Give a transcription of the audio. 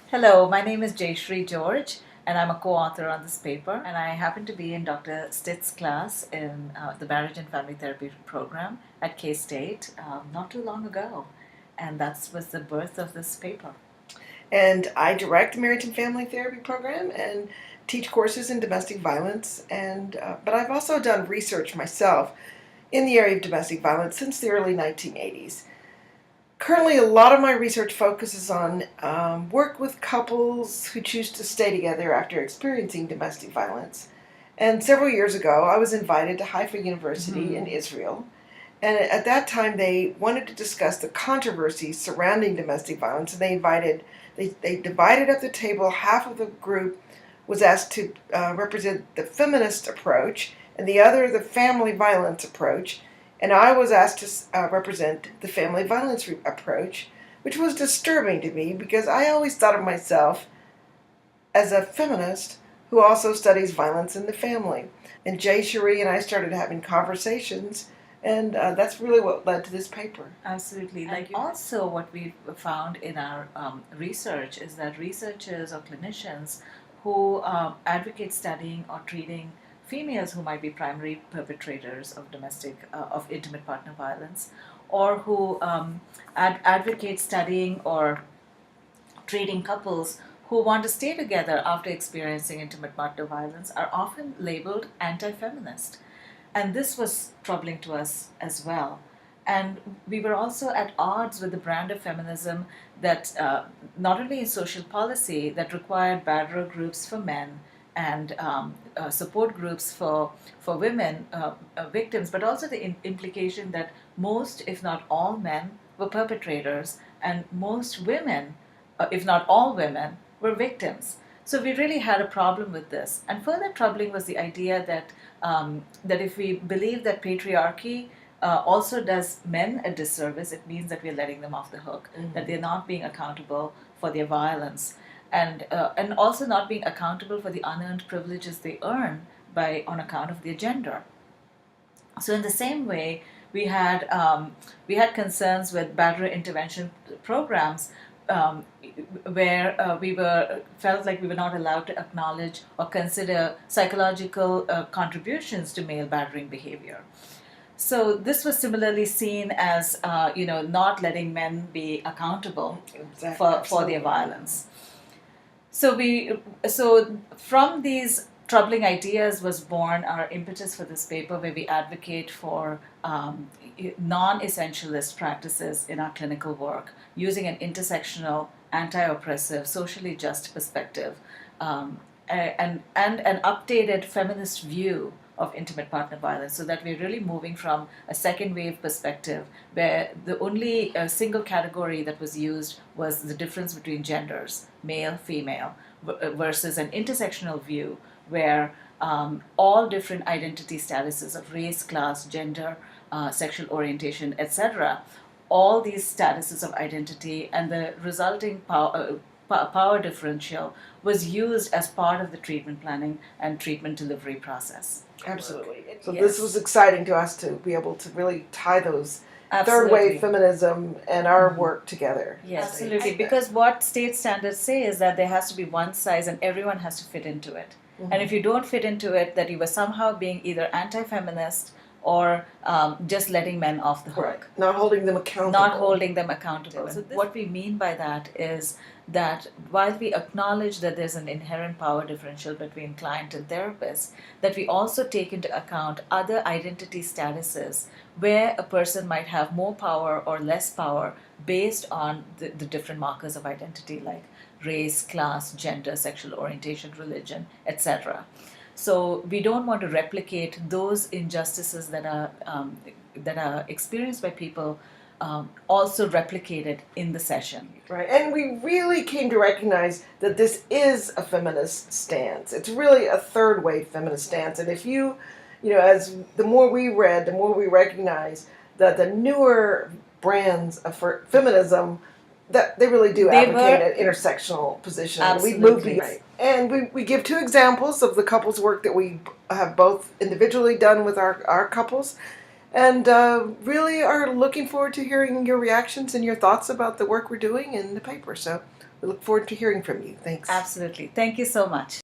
Hello, my name is Jayashree George, and I'm a co-author on this paper. And I happen to be in Dr. Stitt's class in the Marriage and Family Therapy program at K-State not too long ago, and that was the birth of this paper. And I direct the Marriage and Family Therapy program and teach courses in domestic violence. But I've also done research myself in the area of domestic violence since the early 1980s. Currently, a lot of my research focuses on work with couples who choose to stay together after experiencing domestic violence. And several years ago, I was invited to Haifa University in Israel. And at that time, they wanted to discuss the controversies surrounding domestic violence. And they divided up the table. Half of the group was asked to represent the feminist approach, and the other the family violence approach. And I was asked to represent the family violence approach, which was disturbing to me because I always thought of myself as a feminist who also studies violence in the family. And Jayashree and I started having conversations, and that's really what led to this paper. Absolutely. Like also what we found in our research is that researchers or clinicians who advocate studying or treating females who might be primary perpetrators of of intimate partner violence, or who advocate studying or treating couples who want to stay together after experiencing intimate partner violence are often labeled anti-feminist. And this was troubling to us as well. And we were also at odds with the brand of feminism that, not only in social policy, that required batterer groups for men and support groups for women victims, but also the implication that most, if not all, men were perpetrators, and most women, if not all women, were victims. So we really had a problem with this. And further troubling was the idea that if we believe that patriarchy also does men a disservice, it means that we're letting them off the hook, that they're not being accountable for their violence, and also not being accountable for the unearned privileges they earn on account of their gender. So in the same way, we had concerns with batterer intervention programs, um, where we felt like we were not allowed to acknowledge or consider psychological contributions to male battering behavior. So this was similarly seen as not letting men be accountable for their violence. So from these troubling ideas was born our impetus for this paper, where we advocate for non-essentialist practices in our clinical work using an intersectional, anti-oppressive, socially just perspective, and an updated feminist view of intimate partner violence, so that we're really moving from a second wave perspective where the only single category that was used was the difference between genders, male, female, versus an intersectional view where all different identity statuses of race, class, gender, sexual orientation, etc., all these statuses of identity and the resulting power differential was used as part of the treatment planning and treatment delivery process. Absolutely. So Yes. this was exciting to us to be able to really tie those third Absolutely. wave feminism and our work together. Yes, absolutely. Because what state standards say is that there has to be one size and everyone has to fit into it. And if you don't fit into it, that you were somehow being either anti-feminist or just letting men off the hook. Right. Not holding them accountable. Not holding them accountable. So what we mean by that is that while we acknowledge that there's an inherent power differential between client and therapist, that we also take into account other identity statuses where a person might have more power or less power based on the different markers of identity, like race, class, gender, sexual orientation, religion, etc. So we don't want to replicate those injustices that are experienced by people, also replicated in the session. Right. And we really came to recognize that this is a feminist stance. It's really a third wave feminist stance. And if as the more we read, the more we recognize that the newer brands of feminism, that they really do advocate an intersectional position. Absolutely. We moved beyond. And we give two examples of the couples work that we have both individually done with our couples. and really are looking forward to hearing your reactions and your thoughts about the work we're doing in the paper. So we look forward to hearing from you. Thanks. Absolutely. Thank you so much.